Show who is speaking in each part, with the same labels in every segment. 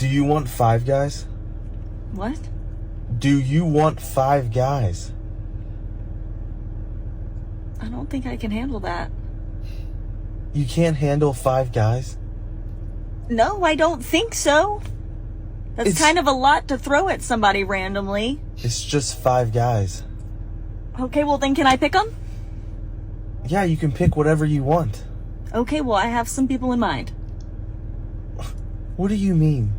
Speaker 1: Do you want 5 guys?
Speaker 2: What?
Speaker 1: Do you want 5 guys?
Speaker 2: I don't think I can handle that.
Speaker 1: You can't handle 5 guys?
Speaker 2: No, I don't think so. That's kind of a lot to throw at somebody randomly.
Speaker 1: It's just 5 guys.
Speaker 2: Okay, well then can I pick them?
Speaker 1: Yeah, you can pick whatever you want.
Speaker 2: Okay, well I have some people in mind.
Speaker 1: What do you mean?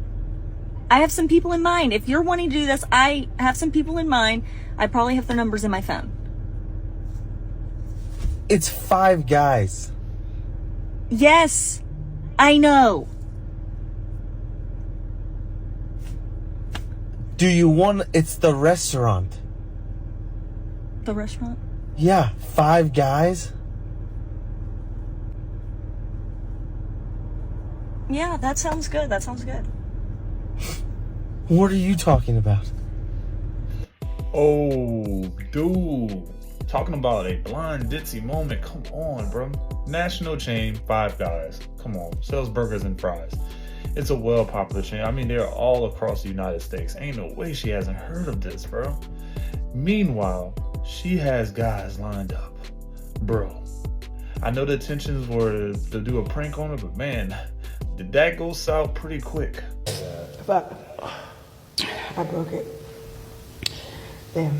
Speaker 2: I have some people in mind. If you're wanting to do this, I have some people in mind. I probably have their numbers in my phone.
Speaker 1: It's 5 guys.
Speaker 2: Yes, I know.
Speaker 1: Do you want... It's the restaurant.
Speaker 2: The restaurant?
Speaker 1: Yeah, 5 guys.
Speaker 2: Yeah, that sounds good. That sounds good.
Speaker 1: What are you talking about?
Speaker 3: Oh, dude. Talking about a blind ditzy moment. Come on, bro. National chain, 5 guys. Come on. Sells burgers and fries. It's a well-popular chain. I mean, they're all across the United States. Ain't no way she hasn't heard of this, bro. Meanwhile, she has guys lined up. Bro, I know the intentions were to do a prank on her, but man, did that go south pretty quick.
Speaker 4: Fuck. I broke it. Damn.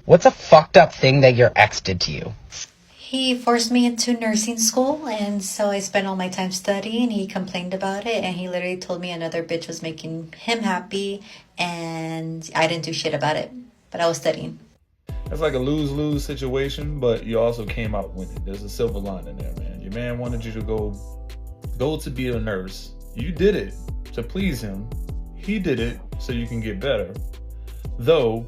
Speaker 5: What's a fucked up thing that your ex did to you?
Speaker 6: He forced me into nursing school, and so I spent all my time studying. He complained about it, and he literally told me another bitch was making him happy, and I didn't do shit about it, but I was studying.
Speaker 3: That's like a lose-lose situation, but you also came out winning. There's a silver lining there, man. Your man wanted you to go to be a nurse. You did it to please him. He did it so you can get better. Though,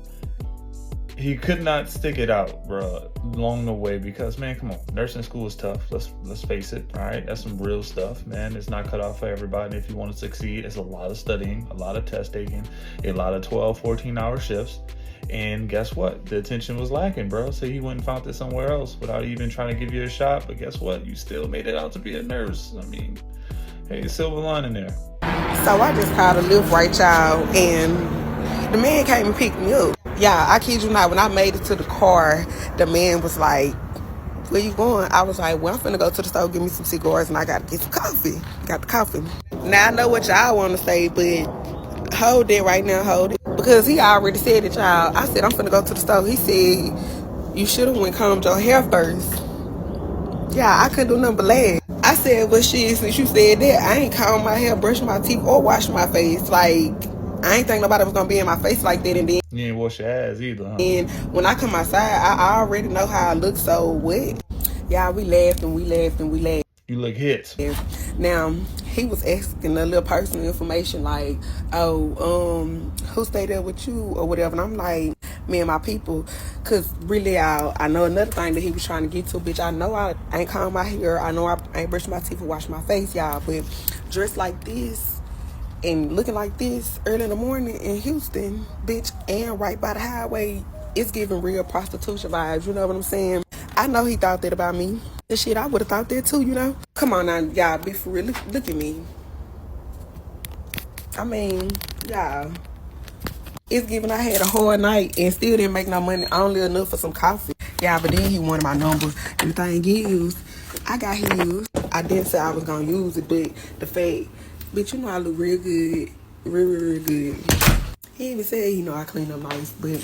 Speaker 3: he could not stick it out, bro, along the way because, man, come on. Nursing school is tough. Let's face it, all right? That's some real stuff, man. It's not cut out for everybody. And if you want to succeed, it's a lot of studying, a lot of test taking, a lot of 12, 14-hour shifts. And guess what? The attention was lacking, bro. So he went and found it somewhere else without even trying to give you a shot. But guess what? You still made it out to be a nurse. I mean, hey, silver lining there.
Speaker 4: So I just called a lift right child, and the man came and picked me up. Yeah, I kid you not, when I made it to the car, the man was like, where you going? I was like, well, I'm finna go to the store, get me some cigars, and I gotta get some coffee. Got the coffee. Now I know what y'all want to say, but hold it right now, hold it. Because he already said it, y'all. I said, I'm finna go to the store. He said, you should've went combed your hair first. Yeah, I couldn't do nothing but laugh. I said, well, shit, since you said that, I ain't combed my hair, brushed my teeth, or washed my face. Like, I ain't think nobody was gonna be in my face like that. And then
Speaker 3: you ain't wash your ass either, huh?
Speaker 4: And when I come outside, I already know how I look, so what? Yeah, we laughed and we laughed and we laughed.
Speaker 3: You look hit.
Speaker 4: Now, he was asking a little personal information like, oh, who stayed there with you or whatever. And I'm like, me and my people. Because really, I know another thing that he was trying to get to, bitch. I know I ain't combed my hair. I know I ain't brushed my teeth or washed my face, y'all. But dressed like this and looking like this early in the morning in Houston, bitch, and right by the highway, it's giving real prostitution vibes. You know what I'm saying? I know he thought that about me. The shit, I would have thought that too, you know? Come on now, y'all, be for real. Look at me. I mean, y'all. It's giving I had a hard night and still didn't make no money, only enough for some coffee. Yeah, but then he wanted my number. And the thing is, I got his. I didn't say I was gonna use it, but the fact, bitch, you know I look real good. Real good. He even said, you know, I clean up nice, but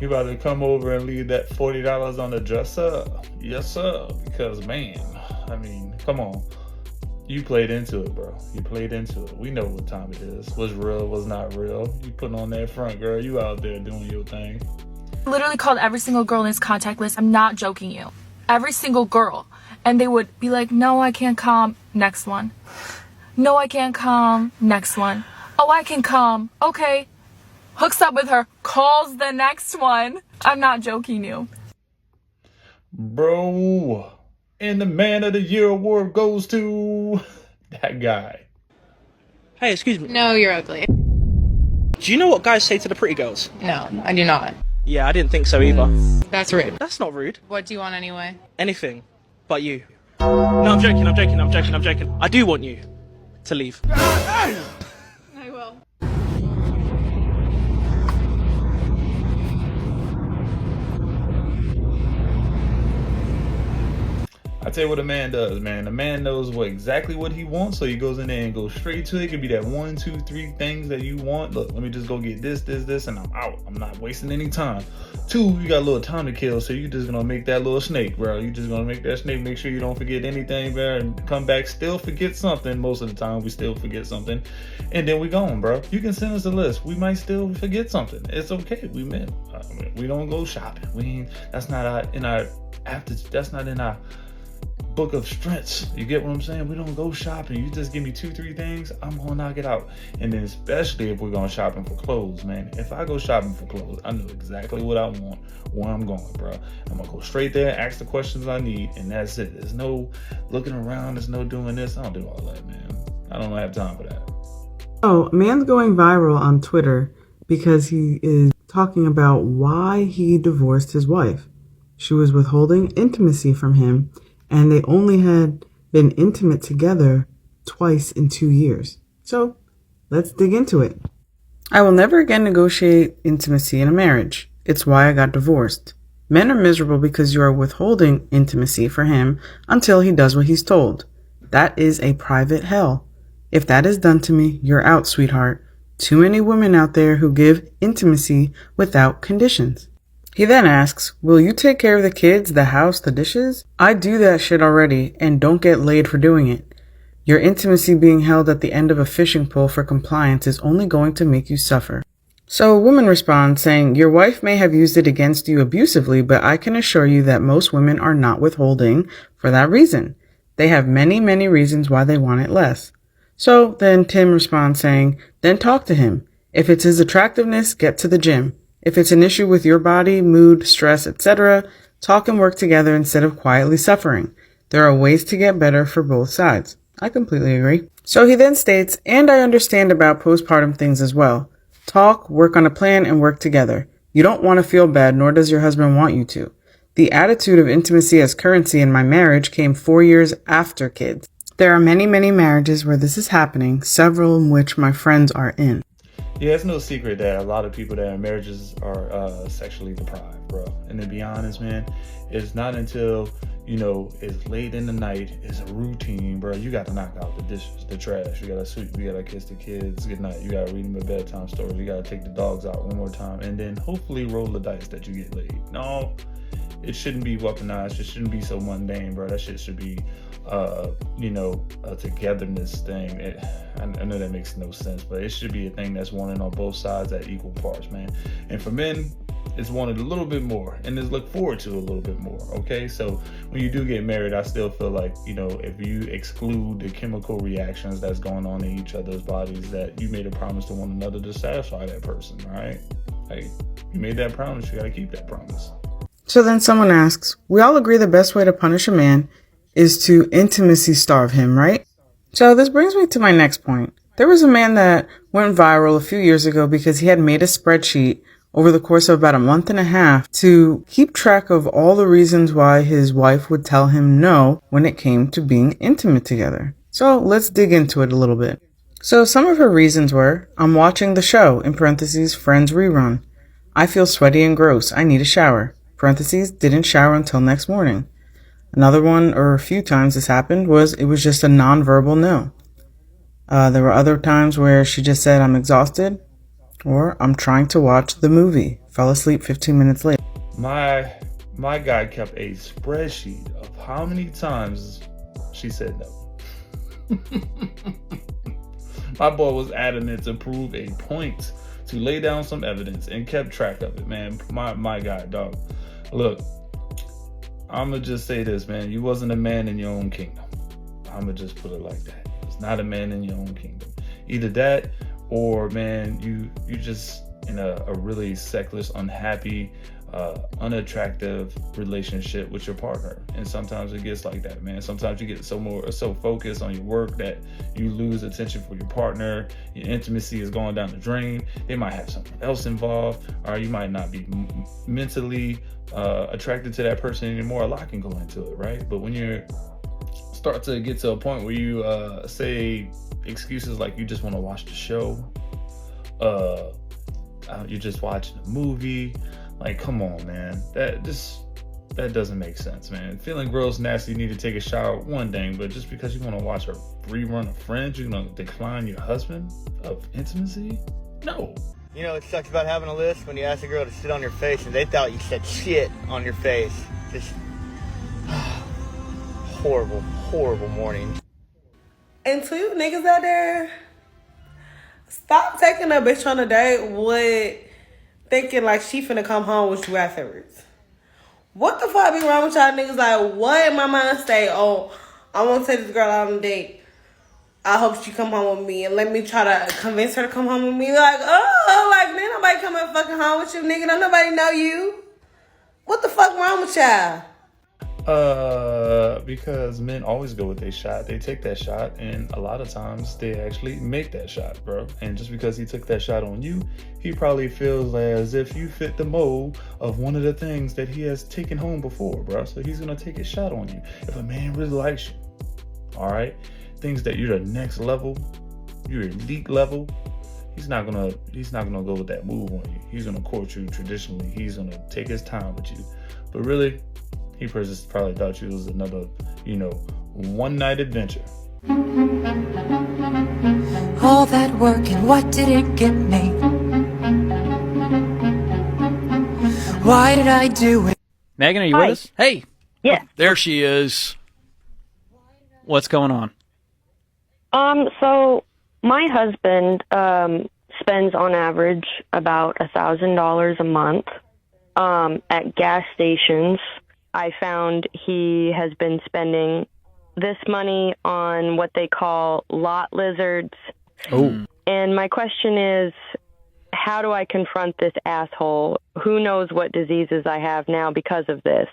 Speaker 3: You about to come over and leave that $40 on the dresser? Yes, sir. Because, man, I mean, come on. You played into it, bro. You played into it. We know what time it is. What's real, what's not real. You putting on that front, girl. You out there doing your thing.
Speaker 7: I literally called every single girl in his contact list. I'm not joking you. Every single girl. And they would be like, no, I can't come. Next one. No, I can't come. Next one. Oh, I can come. Okay. Hooks up with her. Calls the next one. I'm not joking you.
Speaker 3: Bro. And the Man of the Year award goes to that guy.
Speaker 8: Hey, excuse me.
Speaker 9: No, you're ugly.
Speaker 8: Do you know what guys say to the pretty girls?
Speaker 9: No, I do not.
Speaker 8: Yeah, I didn't think so either.
Speaker 9: That's rude.
Speaker 8: That's not rude.
Speaker 9: What do you want anyway?
Speaker 8: Anything but you. No, I'm joking. I do want you to leave.
Speaker 9: I will.
Speaker 3: I tell you what a man does, man. A man knows exactly what he wants, so he goes in there and goes straight to it. It could be that 1, 2, 3 things that you want. Look, let me just go get this, and I'm out. I'm not wasting any time. 2, you got a little time to kill, so you just gonna make that little snake, bro. You just gonna make that snake. Make sure you don't forget anything, bro, and come back still forget something. Most of the time, we still forget something, and then we gone, bro. You can send us a list. We might still forget something. It's okay. We men. We don't go shopping. That's not in our book of strengths. You get what I'm saying? We don't go shopping. You just give me 2, 3 things, I'm gonna knock it out. And then especially if we're going shopping for clothes, man. If I go shopping for clothes, I know exactly what I want, where I'm going, bro. I'm gonna go straight there, ask the questions I need, and that's it. There's no looking around, there's no doing this. I don't do all that, man. I don't have time for that.
Speaker 10: Oh, a man's going viral on Twitter because he is talking about why he divorced his wife. She was withholding intimacy from him, and they only had been intimate together twice in 2 years. So let's dig into it. I will never again negotiate intimacy in a marriage. It's why I got divorced. Men are miserable because you are withholding intimacy for him until he does what he's told. That is a private hell. If that is done to me, you're out, sweetheart. Too many women out there who give intimacy without conditions. He then asks, will you take care of the kids, the house, the dishes? I do that shit already and don't get laid for doing it. Your intimacy being held at the end of a fishing pole for compliance is only going to make you suffer. So a woman responds saying, your wife may have used it against you abusively, but I can assure you that most women are not withholding for that reason. They have many, many reasons why they want it less. So then Tim responds saying, then talk to him. If it's his attractiveness, get to the gym. If it's an issue with your body, mood, stress, etc., talk and work together instead of quietly suffering. There are ways to get better for both sides. I completely agree. So he then states, and I understand about postpartum things as well. Talk, work on a plan, and work together. You don't want to feel bad, nor does your husband want you to. The attitude of intimacy as currency in my marriage came 4 years after kids. There are many, many marriages where this is happening, several in which my friends are in.
Speaker 3: Yeah, it's no secret that a lot of people that are in marriages are sexually deprived, bro. And to be honest, man, it's not until, it's late in the night, it's a routine, bro. You got to knock out the dishes, the trash. You got to sweep, you got to kiss the kids goodnight. You got to read them a bedtime story. You got to take the dogs out one more time. And then hopefully roll the dice that you get laid. No, it shouldn't be weaponized. It shouldn't be so mundane, bro. That shit should be a togetherness thing. I know that makes no sense, but it should be a thing that's wanted on both sides at equal parts, man. And for men, it's wanted a little bit more and is looked forward to a little bit more. Okay, so when you do get married, I still feel like, if you exclude the chemical reactions that's going on in each other's bodies, that you made a promise to one another to satisfy that person, right? Like, you made that promise, you got to keep that promise.
Speaker 10: So then someone asks, we all agree the best way to punish a man is to intimacy starve him, right? So this brings me to my next point. There was a man that went viral a few years ago because he had made a spreadsheet over the course of about a month and a half to keep track of all the reasons why his wife would tell him no when it came to being intimate together. So let's dig into it a little bit. So some of her reasons were, I'm watching the show, in parentheses, Friends rerun. I feel sweaty and gross. I need a shower. Parentheses, didn't shower until next morning. Another one, or a few times this happened, was it was just a non-verbal no. There were other times where she just said, I'm exhausted, or I'm trying to watch the movie. Fell asleep 15 minutes later.
Speaker 3: My guy kept a spreadsheet of how many times she said no. My boy was adamant to prove a point, to lay down some evidence, and kept track of it, man. My guy, dog. Look, I'ma just say this, man. You wasn't a man in your own kingdom. I'ma just put it like that. You was not a man in your own kingdom. Either that, or man, you just in a really sexless, unhappy unattractive relationship with your partner. And sometimes it gets like that, man. Sometimes you get so focused on your work that you lose attention for your partner. Your intimacy is going down the drain. They might have someone else involved, or you might not be mentally attracted to that person anymore. A lot can go into it, right? But when you start to get to a point where you say excuses like you just want to watch the show, you're just watching a movie, like, come on, man. That doesn't make sense, man. Feeling gross, nasty, you need to take a shower, one thing, but just because you want to watch a rerun of Friends, you're gonna decline your husband of intimacy? No.
Speaker 11: You know, it sucks about having a list when you ask a girl to sit on your face and they thought you said shit on your face. Just horrible, horrible morning.
Speaker 4: And to you niggas out there, stop taking a bitch on a date with thinking like she finna come home with you afterwards. What the fuck be wrong with y'all niggas? Like, what in my mind say, oh, I want to take this girl out on a date. I hope she come home with me and let me try to convince her to come home with me. Like, oh, like, ain't nobody coming fucking home with you, nigga. Don't nobody know you. What the fuck wrong with y'all?
Speaker 3: Because men always go with their shot. They take that shot, and a lot of times they actually make that shot, bro. And just because he took that shot on you, he probably feels as if you fit the mold of one of the things that he has taken home before, bro. So he's gonna take a shot on you. If a man really likes you, all right, thinks that you're the next level, you're elite level, he's not gonna go with that move on you. He's gonna court you traditionally. He's gonna take his time with you. But really, he probably thought you was another, one-night adventure.
Speaker 12: All that work and what did it get me? Why did I do it?
Speaker 13: Megan, are you with us? Hey.
Speaker 14: Yeah.
Speaker 13: Oh, there she is. What's going on?
Speaker 14: So my husband spends on average about $1,000 a month at gas stations. I found he has been spending this money on what they call lot lizards.
Speaker 13: Oh.
Speaker 14: And my question is, how do I confront this asshole? Who knows what diseases I have now because of this?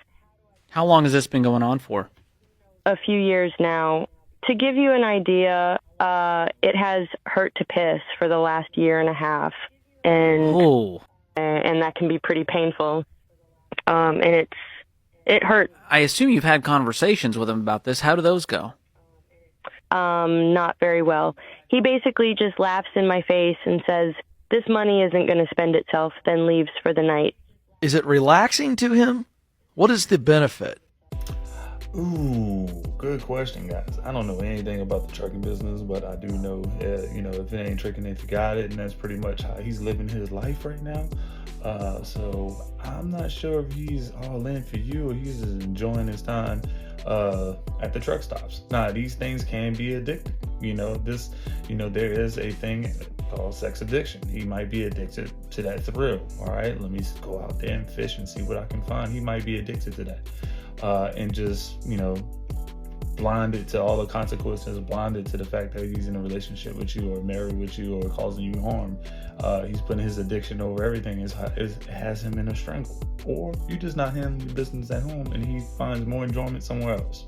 Speaker 13: How long has this been going on for?
Speaker 14: A few years now. To give you an idea, it has hurt to piss for the last year and a half. And that can be pretty painful. And it hurt.
Speaker 13: I assume you've had conversations with him about this. How do those go?
Speaker 14: Not very well. He basically just laughs in my face and says, this money isn't going to spend itself, then leaves for the night.
Speaker 15: Is it relaxing to him? What is the benefit?
Speaker 3: Ooh, good question, guys. I don't know anything about the trucking business, but I do know, if it ain't tricking, if you got it, and that's pretty much how he's living his life right now. So I'm not sure if he's all in for you or he's just enjoying his time at the truck stops. Now, these things can be addictive. There is a thing called sex addiction. He might be addicted to that thrill. All right, let me go out there and fish and see what I can find. He might be addicted to that. And just, blinded to all the consequences, blinded to the fact that he's in a relationship with you or married with you or causing you harm. He's putting his addiction over everything. It has him in a strangle. Or you just not handling your business at home and he finds more enjoyment somewhere else.